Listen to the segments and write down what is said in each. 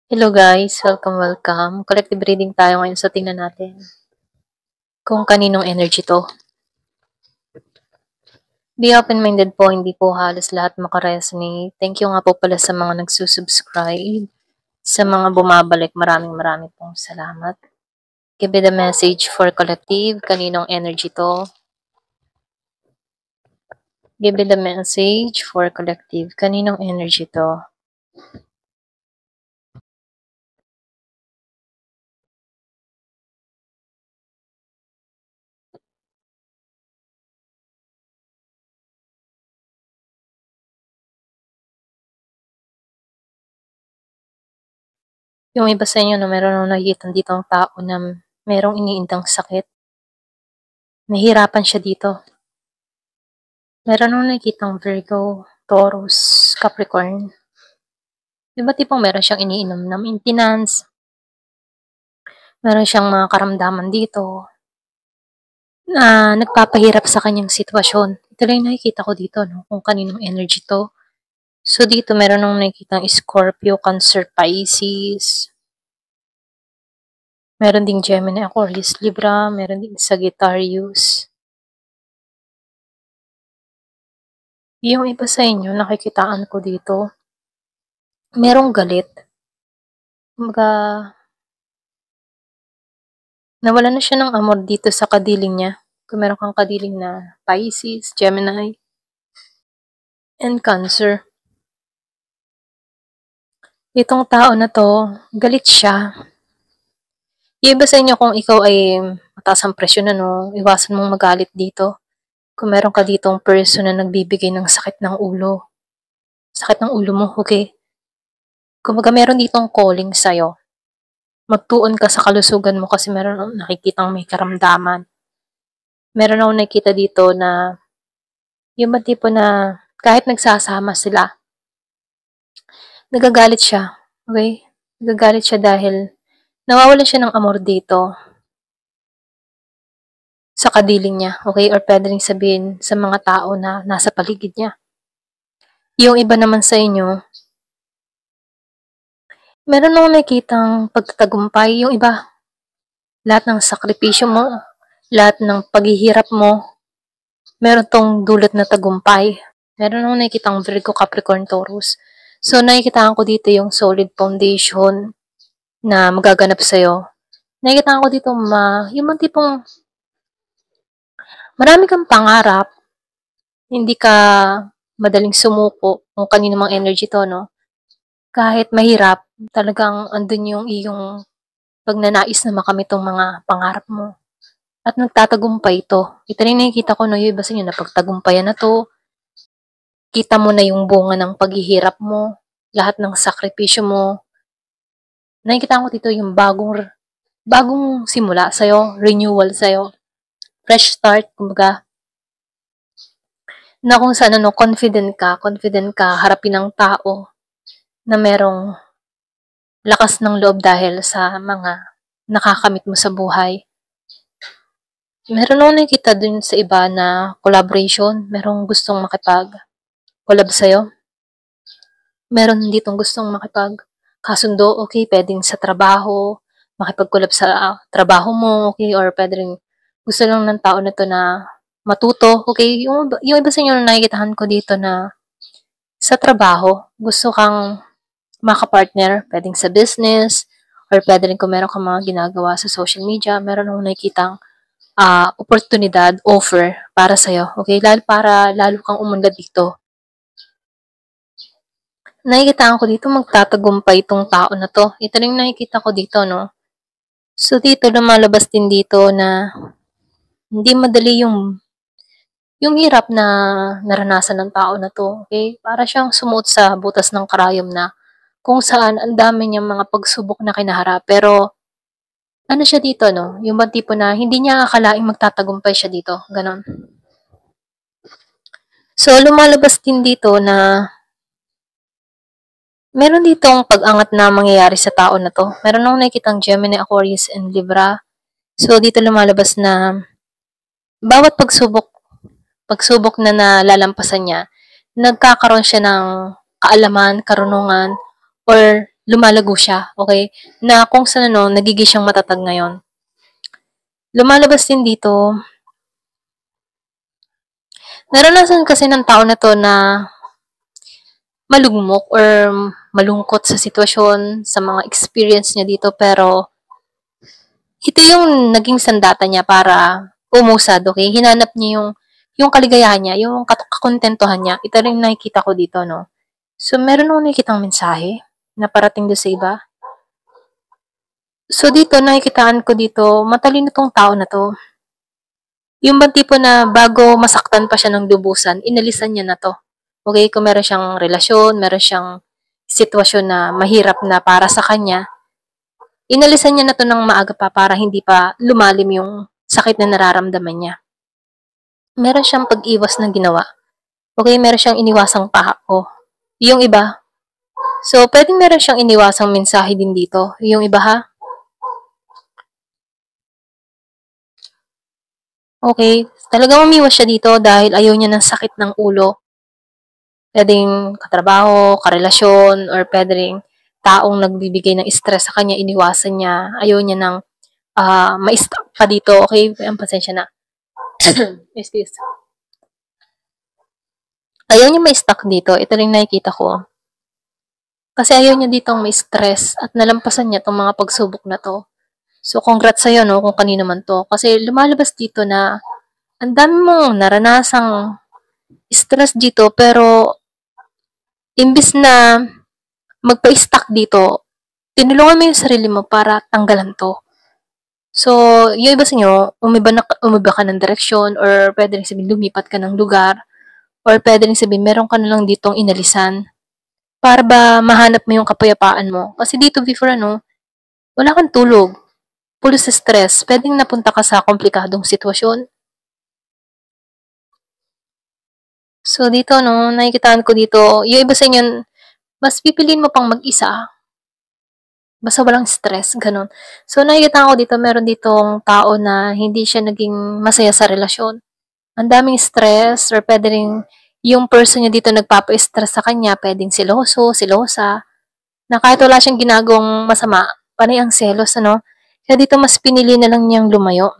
Hello guys, welcome. Collective reading tayo ngayon, so tingnan natin kung kaninong energy to. Be open-minded po, hindi po halos lahat makaresonate. Thank you nga po pala sa mga nagsusubscribe, sa mga bumabalik, maraming pong salamat. Give me the message for collective, kaninong energy to. Give me the message for collective, kaninong energy to. Yung iba sa inyo na meron nang nakikita dito ang tao na merong iniindang sakit. Nahihirapan siya dito. Meron akong nakikitang Virgo, Taurus, Capricorn. Diba tipong meron siyang iniinom na maintenance, meron siyang mga karamdaman dito na nagpapahirap sa kanyang sitwasyon. Ito lang yung nakikita ko dito, no? Kung kaninong energy to. So dito meron akong nakikitang Scorpio, Cancer, Pisces. Meron ding Gemini, Aquarius, Libra. Meron ding Sagittarius. Yung iba sa inyo, nakikitaan ko dito, merong galit. Kumbaga, nawala na siya ng amor dito sa kadiling niya. Kung meron kang kadiling na Pisces, Gemini, and Cancer. Itong tao na to, galit siya. Yung iba sa inyo kung ikaw ay mataas ang presyon, iwasan mong magalit dito. Kung meron ka ditong person na nagbibigay ng sakit ng ulo. Sakit ng ulo mo, okay? Kumbaga meron ditong calling sa'yo. Magtuon ka sa kalusugan mo kasi meron akong nakikitang may karamdaman. Meron akong nakikita dito na yung ba tipo na kahit nagsasama sila, nagagalit siya, okay? Nagagalit siya dahil nawawalan siya ng amor dito sa kadiling niya, okay? Or pwede rin sabihin sa mga tao na nasa paligid niya. Yung iba naman sa inyo, meron akong nakikitang pagtatagumpay. Yung iba, lahat ng sakripisyo mo, lahat ng paghihirap mo, meron tong dulot na tagumpay. Meron akong nakikitang Virgo, Capricorn, Taurus. So, nakikitaan ko dito yung solid foundation na magaganap sa'yo. Nakikitaan ko dito yung mga tipong marami kang pangarap, hindi ka madaling sumuko kung kanino mang energy to, no? Kahit mahirap, talagang andun yung iyong pagnanais na makamit tong mga pangarap mo. At nagtatagumpay ito. Ito rin nakikita ko, no, yung iba sa inyo na pagtagumpayan na to, kita mo na yung bunga ng paghihirap mo, lahat ng sakripisyo mo. Nakikita ko dito yung bagong simula sa'yo, renewal sa'yo, fresh start, kumbaga, na kung saan confident ka harapin ng tao na merong lakas ng loob dahil sa mga nakakamit mo sa buhay. Meron akong nakikita dun sa iba na collaboration, merong gustong makipag-collab sa'yo. Meron ditong gustong makipag-kasundo, okay, pwedeng sa trabaho, makipag-collab sa trabaho mo, okay, or pwede rin gusto lang ng tao na to na matuto, okay. Yung iba sa inyo na nakikitahan ko dito na sa trabaho, gusto kang makapartner, pwedeng sa business, or pwede rin kung meron kang mga ginagawa sa social media, meron akong nakikitang oportunidad, offer para sa'yo, okay? Lalo kang umunlad dito. Nakikita ko dito, magtatagumpay itong tao na to. Ito rin nakikita ko dito, no? So, dito lumalabas din dito na hindi madali yung hirap na naranasan ng tao na to, okay? Para siyang sumuot sa butas ng karayom na kung saan ang dami niyang mga pagsubok na kinaharap. Pero, ano siya dito, no? Yung bang tipo na hindi niya akalaing magtatagumpay siya dito. Ganon. So, lumalabas din dito na meron ditong pag-angat na mangyayari sa tao na to. Meron akong nakikitang Gemini, Aquarius, and Libra. So, dito lumalabas na bawat pagsubok na nalalampasan niya, nagkakaroon siya ng kaalaman, karunungan, or lumalago siya, okay? Na kung saan ano, nagiging siyang matatag ngayon. Lumalabas din dito, naranasan kasi ng tao na to na malugmok or malungkot sa sitwasyon, sa mga experience niya dito, pero ito yung naging sandata niya para umusad, okay? Hinanap niya yung kaligayahan niya, yung kakontentuhan niya. Ito rin nakikita ko dito, no? So, meron akong nakikitang mensahe na parating doon sa iba. So, dito, nakikitaan ko dito, matalino tong tao na to. Yung bang tipo na bago masaktan pa siya ng lubusan, inalisan niya na to. Okay, kung meron siyang relasyon, meron siyang sitwasyon na mahirap na para sa kanya, inalisan niya na to ng maaga pa para hindi pa lumalim yung sakit na nararamdaman niya. Meron siyang pag-iwas na ginawa. Okay, meron siyang iniwasang pako. Yung iba, so pwedeng meron siyang iniwasang mensahe din dito. Yung iba ha, okay, talagang umiwas siya dito dahil ayaw niya ng sakit ng ulo. Pwedeng katrabaho, karelasyon, or pwedeng taong nagbibigay ng stress sa kanya, iniwasan niya. Ayaw niya ng ma-stuck pa dito. Okay, ang pasensya na. Excuse. Ayaw niya ma-stuck dito. Ito rin nakikita ko. Kasi ayaw niya ditong may stress at nalampasan niya itong mga pagsubok na to. So, congrats sa'yo, no, kung kanino man to. Kasi lumalabas dito na ang dami mong naranasang stress dito, pero imbis na magpa-stuck dito, tinulungan mo yung sarili mo para tanggalan to. So, yung iba sa inyo, umiba ka ng direksyon, or pwede rin sabihin lumipat ka ng lugar, or pwede rin sabihin meron ka na lang ditong inalisan para ba mahanap mo yung kapayapaan mo. Kasi dito before ano, wala kang tulog, pulo sa stress, pwedeng napunta ka sa komplikadong sitwasyon. So, dito, no, nakikitaan ko dito, yung iba sa inyo, mas pipiliin mo pang mag-isa. Basta walang stress, ganun. So, nakikita ko dito, meron ditong tao na hindi siya naging masaya sa relasyon. Ang daming stress, or pwede rin yung person niya dito nagpapa-stress sa kanya, pwedeng siloso, silosa, na kahit wala siyang ginagawang masama, panay ang selos, ano? Kaya dito mas pinili na lang niyang lumayo.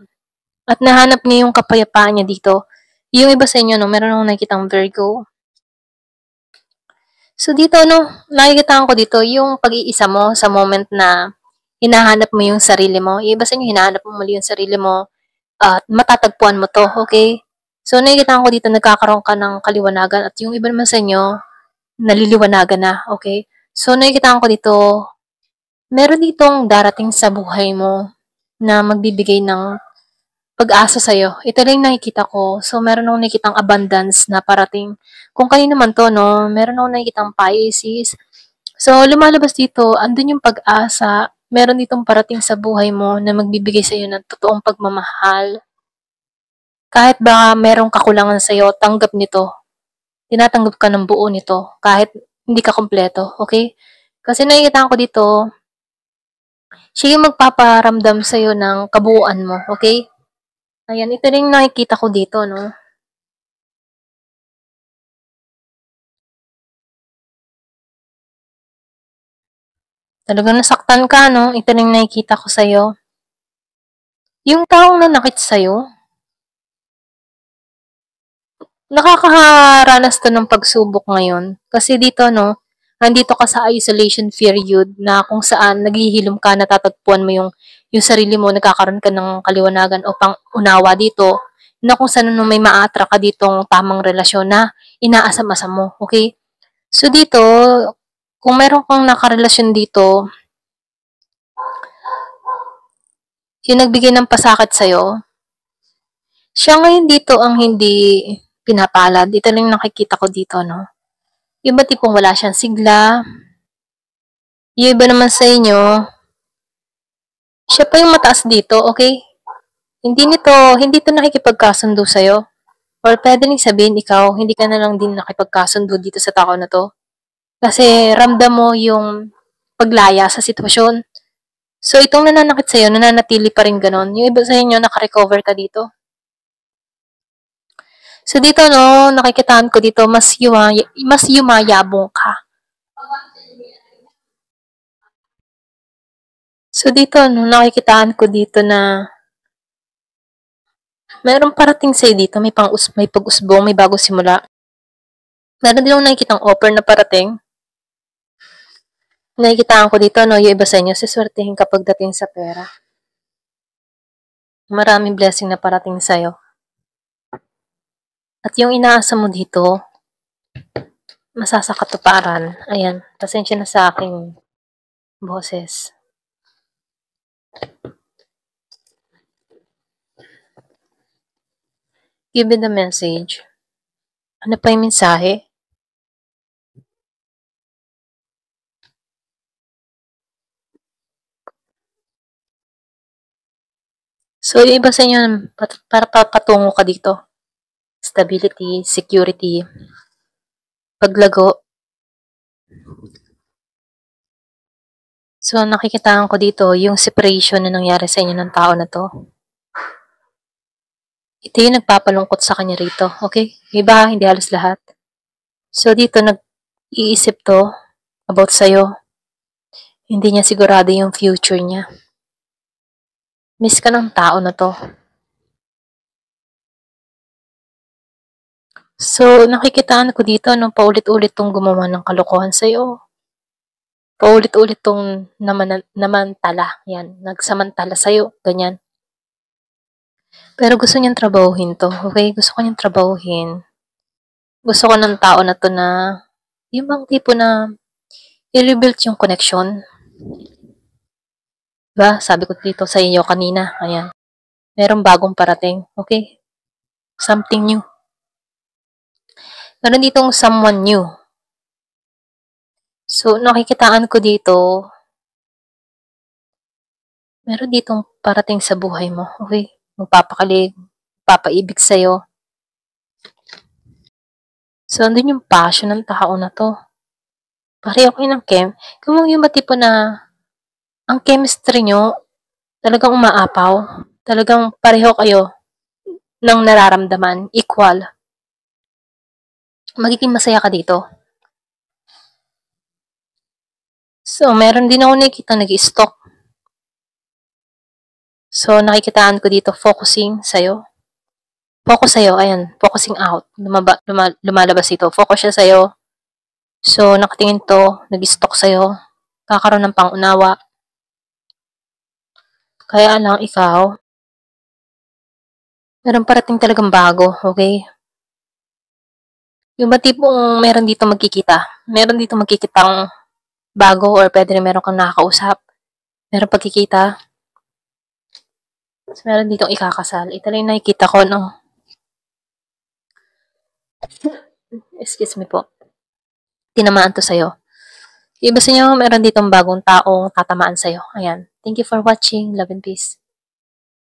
At nahanap niya yung kapayapaan niya dito. Yung iba sa inyo, no, meron akong nakikitang Virgo. So dito, no, nakikita ko dito yung pag-iisa mo sa moment na hinahanap mo yung sarili mo. Yung iba sa inyo, hinahanap mo muli yung sarili mo at matatagpuan mo to, okay? So nakikita ko dito, nagkakaroon ka ng kaliwanagan at yung iba naman sa inyo, naliliwanagan na, okay? So nakikita ko dito, meron ditong darating sa buhay mo na magbibigay ng pag-asa sa'yo. Ito lang nakikita ko. So, meron akong nakikitang abundance na parating. Kung kayo naman to, no, meron akong nakikitang Pisces. So, lumalabas dito, andun yung pag-asa. Meron ditong parating sa buhay mo na magbibigay sa'yo ng totoong pagmamahal. Kahit ba merong kakulangan sa'yo, tanggap nito. Tinatanggap ka ng buo nito. Kahit hindi ka kompleto. Okay? Kasi nakikita ko dito, siya yung magpaparamdam sa'yo ng kabuuan mo. Okay? Ayan, ito rin nakikita ko dito, no? Talagang nasaktan ka, no? Ito rin nakikita ko sa'yo. Yung taong nanakit sa'yo, nakakaranas to ng pagsubok ngayon. Kasi dito, no, nandito ka sa isolation period na kung saan naghihilom ka, natatagpuan mo yung sarili mo, nagkakaroon ka ng kaliwanagan o pang-unawa dito, na kung saan no, may maatra ka ditong tamang relasyon na inaasam-asam mo, okay? So dito, kung meron kang nakarelasyon dito, yung nagbigay ng pasakit sa'yo, siya ngayon dito ang hindi pinapalad. Ito lang nakikita ko dito, no? Yung iba tipong wala siyang sigla. Yung iba naman sa inyo, siya pa yung mataas dito, okay? Hindi to nakikipagkasundo sa'yo. Or pwede rin sabihin ikaw, hindi ka na lang din nakipagkasundo dito sa tao na to. Kasi ramdam mo yung paglaya sa sitwasyon. So, itong nananakit sa'yo, nananatili pa rin ganon. Yung iba sa inyo, nakarecover ka dito. So, dito, no, nakikitaan ko dito, mas yumayabong ka. So, dito, no, nakikitaan ko dito na mayroong parating sa'yo dito. May pag-usbong, may bagong simula. Meron din akong nakikitang offer na parating. Nakikitaan ko dito, no, yung iba sa inyo, siswertehin kapag dating sa pera. Maraming blessing na parating sa'yo. At yung inaasa mo dito, masasakatuparan. Ayan, pasensya na sa aking boses. Give me the message. Ano pa yung mensahe? So, yung iba sa inyo, para patungo ka dito. Stability, security, paglago. So, nakikitaan ko dito yung separation na nangyari sa inyo ng tao na to. Ito yung nagpapalungkot sa kanya rito, okay? Iba, hindi halos lahat. So, dito nag-iisip to about sa'yo. Hindi niya sigurado yung future niya. Miss ka ng tao na to. So, nakikitaan ko dito, no, paulit-ulit tong gumawa ng kalokohan sa'yo. Paulit-ulit tong namantala. Yan, nagsamantala sa'yo. Ganyan. Pero gusto niyang trabahuhin to, okay? Gusto ko niyang trabahuhin. Gusto ko ng tao na to na, yung bang tipo na, i-rebuild yung connection. Diba? Sabi ko dito sa iyo kanina, ayan. Merong bagong parating, okay? Something new. Meron ditong someone new. So, nakikitaan ko dito, meron ditong parating sa buhay mo, okay? Magpapakalig, papaibig sa'yo. So, andun yung passion ng tao na to. Pareho kayo ng kung yung ba tipo na, ang chemistry nyo, talagang umaapaw. Talagang pareho kayo ng nararamdaman, equal. Magiging masaya ka dito. So, meron din ako nakikita nag-stock. So, nakikitaan ko dito, focusing sa'yo. Focus sa'yo, ayan, focusing out. Lumalabas ito. Focus siya sa'yo. So, nakatingin to, nag-stock sa'yo. Kakaroon ng pangunawa. Kaya lang, ikaw, meron parating talagang bago, okay? Yung ba tipong meron dito magkikitang bago or pwede rin meron kang nakakausap. Meron pagkikita. So, meron ditong ikakasal. Ito lang yung nakikita ko, no? Excuse me po. Tinamaan to sa'yo. Iba sa inyo, meron ditong bagong taong tatamaan sa'yo. Ayan. Thank you for watching. Love and peace.